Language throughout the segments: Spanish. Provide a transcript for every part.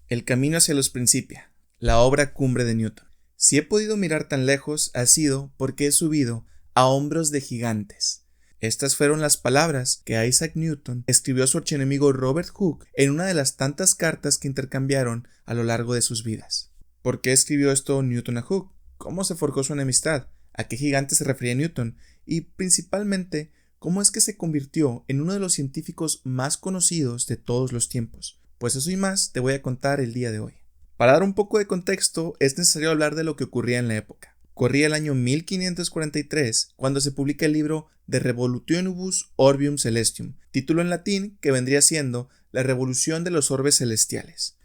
El camino hacia los Principia, la obra cumbre de Newton. Si he podido mirar tan lejos ha sido porque he subido a hombros de gigantes. Estas fueron las palabras que Isaac Newton escribió a su archienemigo Robert Hooke en una de las tantas cartas que intercambiaron a lo largo de sus vidas. ¿Por qué escribió esto Newton a Hooke? ¿Cómo se forjó su enemistad? ¿A qué gigante se refería Newton? Y principalmente, ¿cómo es que se convirtió en uno de los científicos más conocidos de todos los tiempos? Pues eso y más te voy a contar el día de hoy. Para dar un poco de contexto, es necesario hablar de lo que ocurría en la época. Corría el año 1543 cuando se publica el libro De Revolutionibus Orbium Celestium, título en latín que vendría siendo La Revolución de los Orbes Celestiales.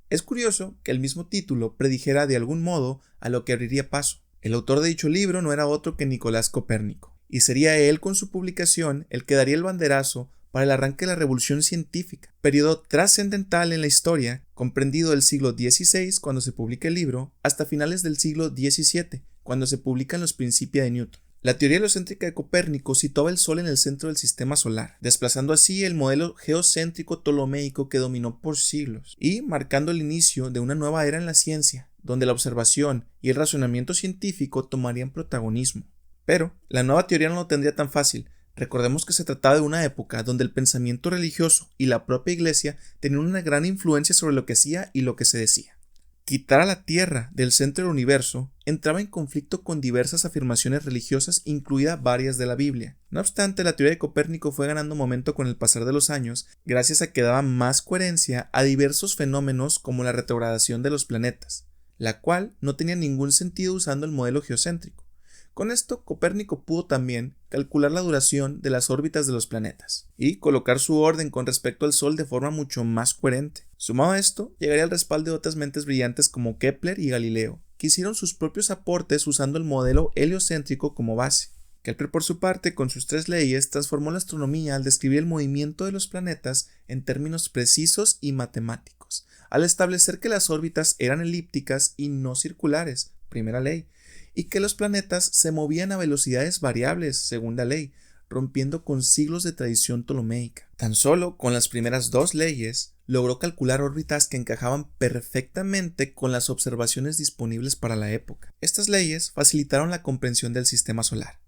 Es curioso que el mismo título predijera de algún modo a lo que abriría paso. El autor de dicho libro no era otro que Nicolás Copérnico, y sería él con su publicación el que daría el banderazo para el arranque de la revolución científica, periodo trascendental en la historia, comprendido del siglo XVI cuando se publica el libro, hasta finales del siglo XVII, cuando se publican los Principia de Newton. La teoría heliocéntrica de Copérnico situaba el Sol en el centro del sistema solar, desplazando así el modelo geocéntrico ptolomeico que dominó por siglos, y marcando el inicio de una nueva era en la ciencia, donde la observación y el razonamiento científico tomarían protagonismo. Pero la nueva teoría no lo tendría tan fácil. Recordemos que se trataba de una época donde el pensamiento religioso y la propia iglesia tenían una gran influencia sobre lo que hacía y lo que se decía. Quitar a la Tierra del centro del universo entraba en conflicto con diversas afirmaciones religiosas, incluidas varias de la Biblia. No obstante, la teoría de Copérnico fue ganando momento con el pasar de los años, gracias a que daba más coherencia a diversos fenómenos como la retrogradación de los planetas, la cual no tenía ningún sentido usando el modelo geocéntrico. Con esto, Copérnico pudo también calcular la duración de las órbitas de los planetas y colocar su orden con respecto al Sol de forma mucho más coherente. Sumado a esto, llegaría el respaldo de otras mentes brillantes como Kepler y Galileo, que hicieron sus propios aportes usando el modelo heliocéntrico como base. Kepler, por su parte, con sus 3 leyes, transformó la astronomía al describir el movimiento de los planetas en términos precisos y matemáticos, al establecer que las órbitas eran elípticas y no circulares, primera ley, y que los planetas se movían a velocidades variables, segunda ley, rompiendo con siglos de tradición ptolomeica. Tan solo con las primeras 2 leyes, logró calcular órbitas que encajaban perfectamente con las observaciones disponibles para la época. Estas leyes facilitaron la comprensión del sistema solar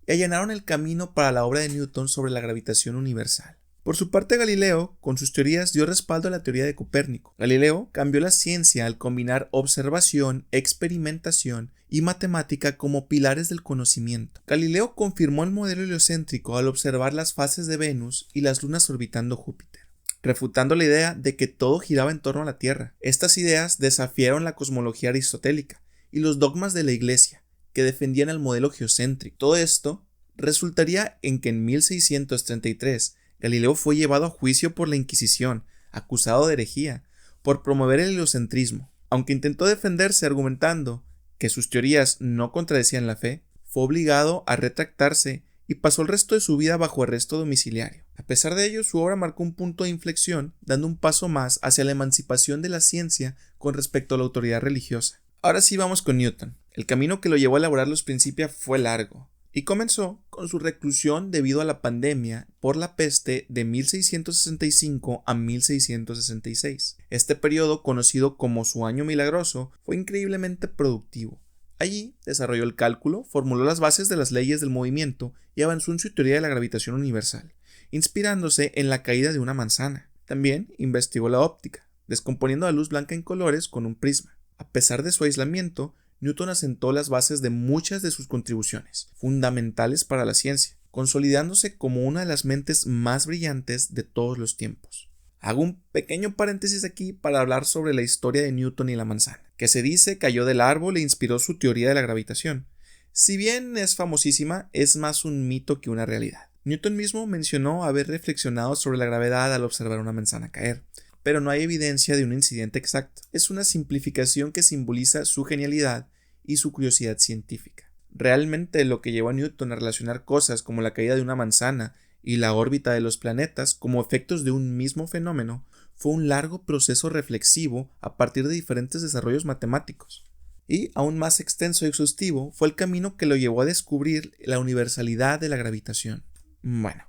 y allanaron el camino para la obra de Newton sobre la gravitación universal. Por su parte, Galileo, con sus teorías, dio respaldo a la teoría de Copérnico. Galileo cambió la ciencia al combinar observación, experimentación y matemática como pilares del conocimiento. Galileo confirmó el modelo heliocéntrico al observar las fases de Venus y las lunas orbitando Júpiter, refutando la idea de que todo giraba en torno a la Tierra. Estas ideas desafiaron la cosmología aristotélica y los dogmas de la Iglesia, que defendían el modelo geocéntrico. Todo esto resultaría en que en 1633 Galileo fue llevado a juicio por la Inquisición, acusado de herejía, por promover el heliocentrismo. Aunque intentó defenderse argumentando que sus teorías no contradecían la fe, fue obligado a retractarse y pasó el resto de su vida bajo arresto domiciliario. A pesar de ello, su obra marcó un punto de inflexión, dando un paso más hacia la emancipación de la ciencia con respecto a la autoridad religiosa. Ahora sí vamos con Newton. El camino que lo llevó a elaborar los Principia fue largo, y comenzó con su reclusión debido a la pandemia por la peste de 1665 a 1666. Este periodo, conocido como su Año Milagroso, fue increíblemente productivo. Allí desarrolló el cálculo, formuló las bases de las leyes del movimiento y avanzó en su teoría de la gravitación universal, inspirándose en la caída de una manzana. También investigó la óptica, descomponiendo la luz blanca en colores con un prisma. A pesar de su aislamiento, Newton asentó las bases de muchas de sus contribuciones, fundamentales para la ciencia, consolidándose como una de las mentes más brillantes de todos los tiempos. Hago un pequeño paréntesis aquí para hablar sobre la historia de Newton y la manzana, que se dice cayó del árbol e inspiró su teoría de la gravitación. Si bien es famosísima, es más un mito que una realidad. Newton mismo mencionó haber reflexionado sobre la gravedad al observar una manzana caer, pero no hay evidencia de un incidente exacto. Es una simplificación que simboliza su genialidad y su curiosidad científica. Realmente lo que llevó a Newton a relacionar cosas como la caída de una manzana y la órbita de los planetas como efectos de un mismo fenómeno fue un largo proceso reflexivo a partir de diferentes desarrollos matemáticos. Y, aún más extenso y exhaustivo, fue el camino que lo llevó a descubrir la universalidad de la gravitación. Bueno,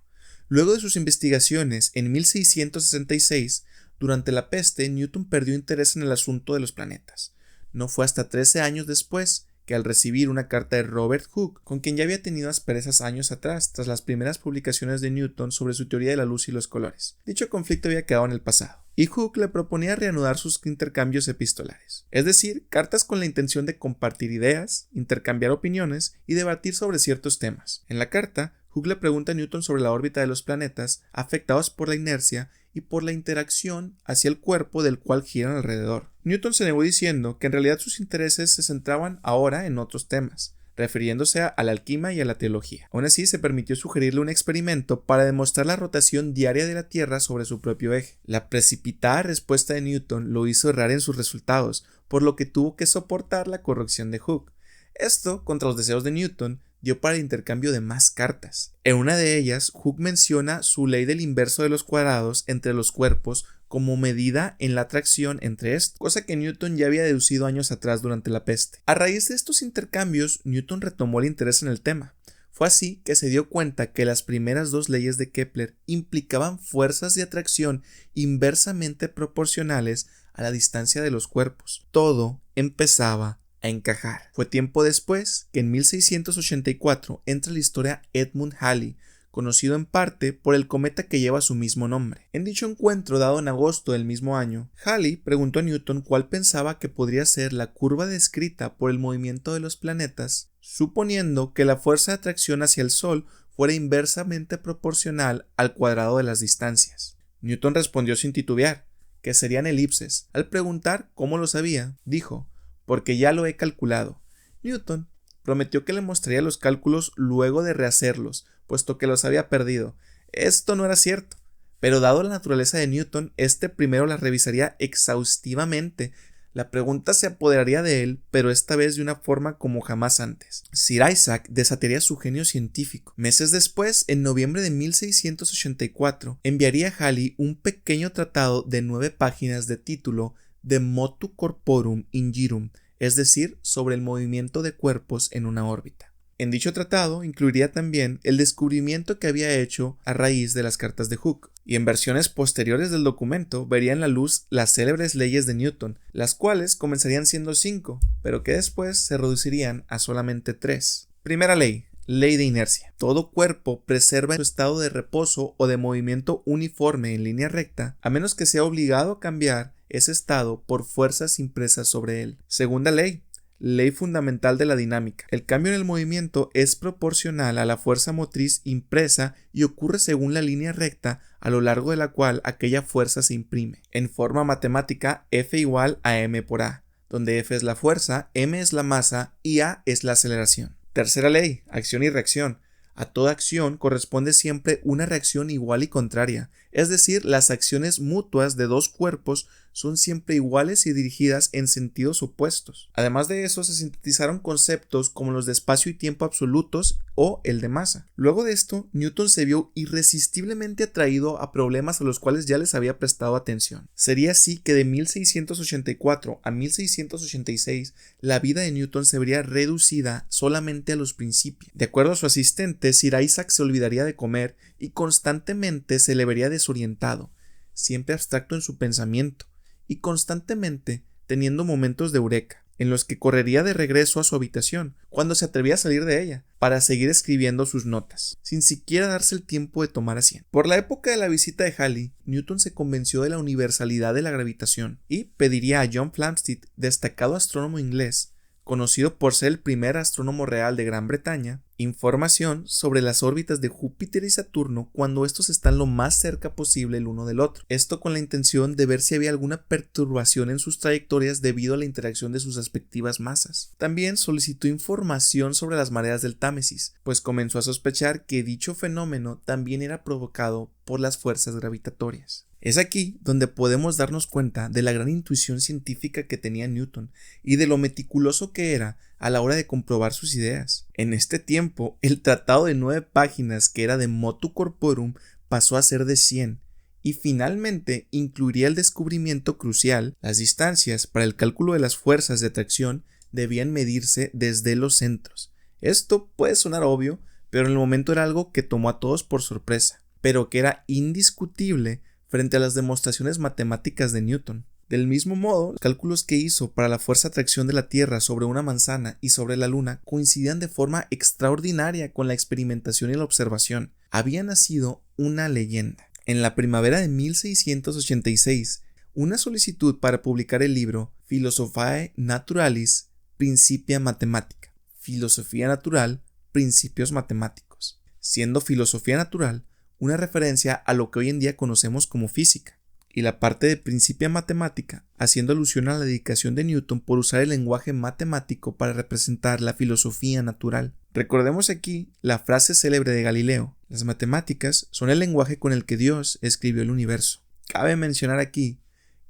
luego de sus investigaciones, en 1666, Durante la peste, Newton perdió interés en el asunto de los planetas. No fue hasta 13 años después que, al recibir una carta de Robert Hooke, con quien ya había tenido asperezas años atrás tras las primeras publicaciones de Newton sobre su teoría de la luz y los colores, dicho conflicto había quedado en el pasado, y Hooke le proponía reanudar sus intercambios epistolares, es decir, cartas con la intención de compartir ideas, intercambiar opiniones y debatir sobre ciertos temas. En la carta, Hooke le pregunta a Newton sobre la órbita de los planetas afectados por la inercia y por la interacción hacia el cuerpo del cual giran alrededor. Newton se negó diciendo que en realidad sus intereses se centraban ahora en otros temas, refiriéndose a la alquimia y a la teología. Aún así, se permitió sugerirle un experimento para demostrar la rotación diaria de la Tierra sobre su propio eje. La precipitada respuesta de Newton lo hizo errar en sus resultados, por lo que tuvo que soportar la corrección de Hooke. Esto, contra los deseos de Newton, dio para el intercambio de más cartas. En una de ellas, Hooke menciona su ley del inverso de los cuadrados entre los cuerpos como medida en la atracción entre estos, cosa que Newton ya había deducido años atrás durante la peste. A raíz de estos intercambios, Newton retomó el interés en el tema. Fue así que se dio cuenta que las primeras dos leyes de Kepler implicaban fuerzas de atracción inversamente proporcionales a la distancia de los cuerpos. Todo empezaba a encajar. Fue tiempo después que en 1684 entra a la historia Edmund Halley, conocido en parte por el cometa que lleva su mismo nombre. En dicho encuentro dado en agosto del mismo año, Halley preguntó a Newton cuál pensaba que podría ser la curva descrita por el movimiento de los planetas, suponiendo que la fuerza de atracción hacia el Sol fuera inversamente proporcional al cuadrado de las distancias. Newton respondió sin titubear, que serían elipses. Al preguntar cómo lo sabía, dijo: porque ya lo he calculado. Newton prometió que le mostraría los cálculos luego de rehacerlos, puesto que los había perdido. Esto no era cierto, pero dado la naturaleza de Newton, este primero las revisaría exhaustivamente. La pregunta se apoderaría de él, pero esta vez de una forma como jamás antes. Sir Isaac desataría su genio científico. Meses después, en noviembre de 1684, enviaría a Halley un pequeño tratado de 9 páginas de título de Motu Corporum in Girum, es decir, sobre el movimiento de cuerpos en una órbita. En dicho tratado incluiría también el descubrimiento que había hecho a raíz de las cartas de Hooke, y en versiones posteriores del documento verían la luz las célebres leyes de Newton, las cuales comenzarían siendo 5, pero que después se reducirían a solamente 3. Primera ley. Ley de inercia. Todo cuerpo preserva su estado de reposo o de movimiento uniforme en línea recta, a menos que sea obligado a cambiar ese estado por fuerzas impresas sobre él. Segunda ley. Ley fundamental de la dinámica. El cambio en el movimiento es proporcional a la fuerza motriz impresa y ocurre según la línea recta a lo largo de la cual aquella fuerza se imprime. En forma matemática, F igual a m por a, donde F es la fuerza, m es la masa y a es la aceleración. Tercera ley, acción y reacción. A toda acción corresponde siempre una reacción igual y contraria, es decir, las acciones mutuas de dos cuerpos son siempre iguales y dirigidas en sentidos opuestos. Además de eso, se sintetizaron conceptos como los de espacio y tiempo absolutos o el de masa. Luego de esto, Newton se vio irresistiblemente atraído a problemas a los cuales ya les había prestado atención. Sería así que de 1684 a 1686 la vida de Newton se vería reducida solamente a los principios. De acuerdo a su asistente, Sir Isaac se olvidaría de comer y constantemente se le vería desorientado, siempre abstracto en su pensamiento y constantemente teniendo momentos de eureka, en los que correría de regreso a su habitación, cuando se atrevía a salir de ella, para seguir escribiendo sus notas, sin siquiera darse el tiempo de tomar asiento. Por la época de la visita de Halley, Newton se convenció de la universalidad de la gravitación y pediría a John Flamsteed, destacado astrónomo inglés, conocido por ser el primer astrónomo real de Gran Bretaña, información sobre las órbitas de Júpiter y Saturno cuando estos están lo más cerca posible el uno del otro. Esto con la intención de ver si había alguna perturbación en sus trayectorias debido a la interacción de sus respectivas masas. También solicitó información sobre las mareas del Támesis, pues comenzó a sospechar que dicho fenómeno también era provocado por las fuerzas gravitatorias. Es aquí donde podemos darnos cuenta de la gran intuición científica que tenía Newton y de lo meticuloso que era a la hora de comprobar sus ideas. En este tiempo, el tratado de 9 páginas que era de Motu Corporum pasó a ser de 100 y finalmente incluiría el descubrimiento crucial: las distancias para el cálculo de las fuerzas de atracción debían medirse desde los centros. Esto puede sonar obvio, pero en el momento era algo que tomó a todos por sorpresa, pero que era indiscutible frente a las demostraciones matemáticas de Newton. Del mismo modo, los cálculos que hizo para la fuerza de atracción de la Tierra sobre una manzana y sobre la Luna coincidían de forma extraordinaria con la experimentación y la observación. Había nacido una leyenda. En la primavera de 1686, una solicitud para publicar el libro Philosophiae Naturalis Principia Mathematica, Filosofía Natural, Principios Matemáticos, siendo filosofía natural una referencia a lo que hoy en día conocemos como física, y la parte de Principia Matemática haciendo alusión a la dedicación de Newton por usar el lenguaje matemático para representar la filosofía natural. Recordemos aquí la frase célebre de Galileo: las matemáticas son el lenguaje con el que Dios escribió el universo. Cabe mencionar aquí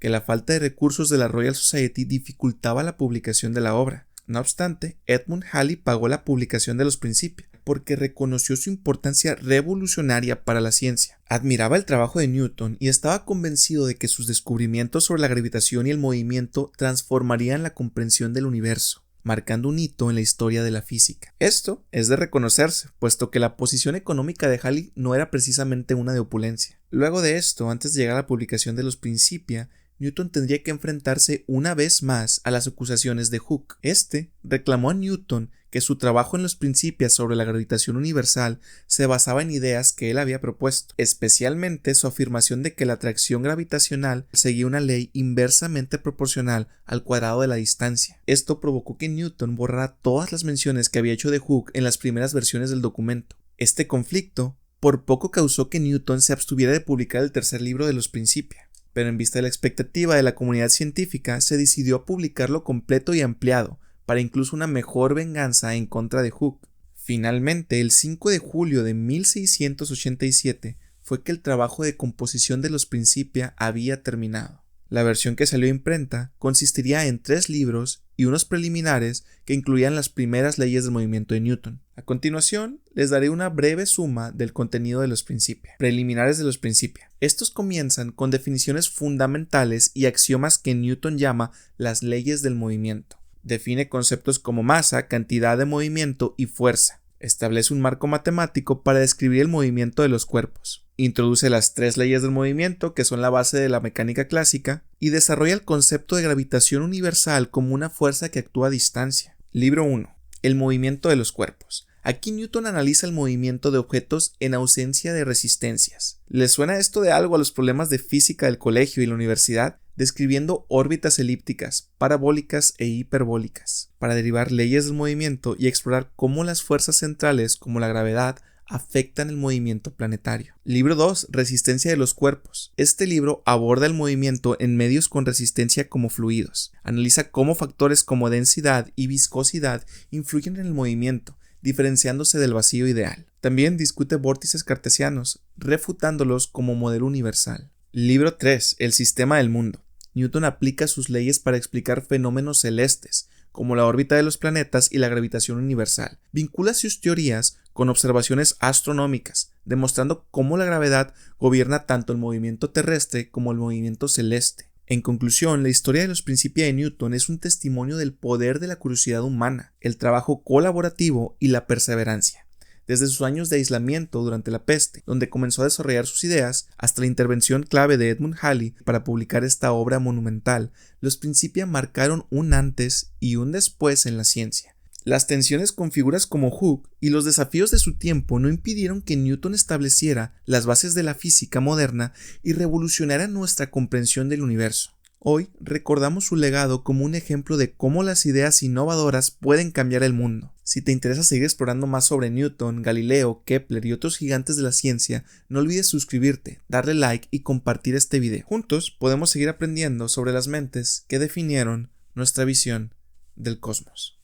que la falta de recursos de la Royal Society dificultaba la publicación de la obra. No obstante, Edmund Halley pagó la publicación de los Principia porque reconoció su importancia revolucionaria para la ciencia. Admiraba el trabajo de Newton y estaba convencido de que sus descubrimientos sobre la gravitación y el movimiento transformarían la comprensión del universo, marcando un hito en la historia de la física. Esto es de reconocerse, puesto que la posición económica de Halley no era precisamente una de opulencia. Luego de esto, antes de llegar a la publicación de los Principia, Newton tendría que enfrentarse una vez más a las acusaciones de Hooke. Este reclamó a Newton que su trabajo en los Principia sobre la gravitación universal se basaba en ideas que él había propuesto, especialmente su afirmación de que la atracción gravitacional seguía una ley inversamente proporcional al cuadrado de la distancia. Esto provocó que Newton borrara todas las menciones que había hecho de Hooke en las primeras versiones del documento. Este conflicto por poco causó que Newton se abstuviera de publicar el tercer libro de los Principia, pero en vista de la expectativa de la comunidad científica se decidió a publicarlo completo y ampliado, para incluso una mejor venganza en contra de Hooke. Finalmente, el 5 de julio de 1687 fue que el trabajo de composición de los Principia había terminado. La versión que salió a imprenta consistiría en 3 libros y unos preliminares que incluían las primeras leyes del movimiento de Newton. A continuación, les daré una breve suma del contenido de los Principia. Preliminares de los Principia. Estos comienzan con definiciones fundamentales y axiomas que Newton llama las leyes del movimiento. Define conceptos como masa, cantidad de movimiento y fuerza. Establece un marco matemático para describir el movimiento de los cuerpos. Introduce las 3 leyes del movimiento, que son la base de la mecánica clásica, y desarrolla el concepto de gravitación universal como una fuerza que actúa a distancia. Libro 1. El movimiento de los cuerpos. Aquí Newton analiza el movimiento de objetos en ausencia de resistencias. ¿Les suena esto de algo a los problemas de física del colegio y la universidad? Describiendo órbitas elípticas, parabólicas e hiperbólicas, para derivar leyes del movimiento y explorar cómo las fuerzas centrales, como la gravedad, afectan el movimiento planetario. Libro 2. Resistencia de los cuerpos. Este libro aborda el movimiento en medios con resistencia como fluidos. Analiza cómo factores como densidad y viscosidad influyen en el movimiento, diferenciándose del vacío ideal. También discute vórtices cartesianos, refutándolos como modelo universal. Libro 3. El sistema del mundo. Newton aplica sus leyes para explicar fenómenos celestes, como la órbita de los planetas y la gravitación universal. Vincula sus teorías con observaciones astronómicas, demostrando cómo la gravedad gobierna tanto el movimiento terrestre como el movimiento celeste. En conclusión, la historia de los Principia de Newton es un testimonio del poder de la curiosidad humana, el trabajo colaborativo y la perseverancia. Desde sus años de aislamiento durante la peste, donde comenzó a desarrollar sus ideas, hasta la intervención clave de Edmund Halley para publicar esta obra monumental, los Principia marcaron un antes y un después en la ciencia. Las tensiones con figuras como Hooke y los desafíos de su tiempo no impidieron que Newton estableciera las bases de la física moderna y revolucionara nuestra comprensión del universo. Hoy recordamos su legado como un ejemplo de cómo las ideas innovadoras pueden cambiar el mundo. Si te interesa seguir explorando más sobre Newton, Galileo, Kepler y otros gigantes de la ciencia, no olvides suscribirte, darle like y compartir este video. Juntos podemos seguir aprendiendo sobre las mentes que definieron nuestra visión del cosmos.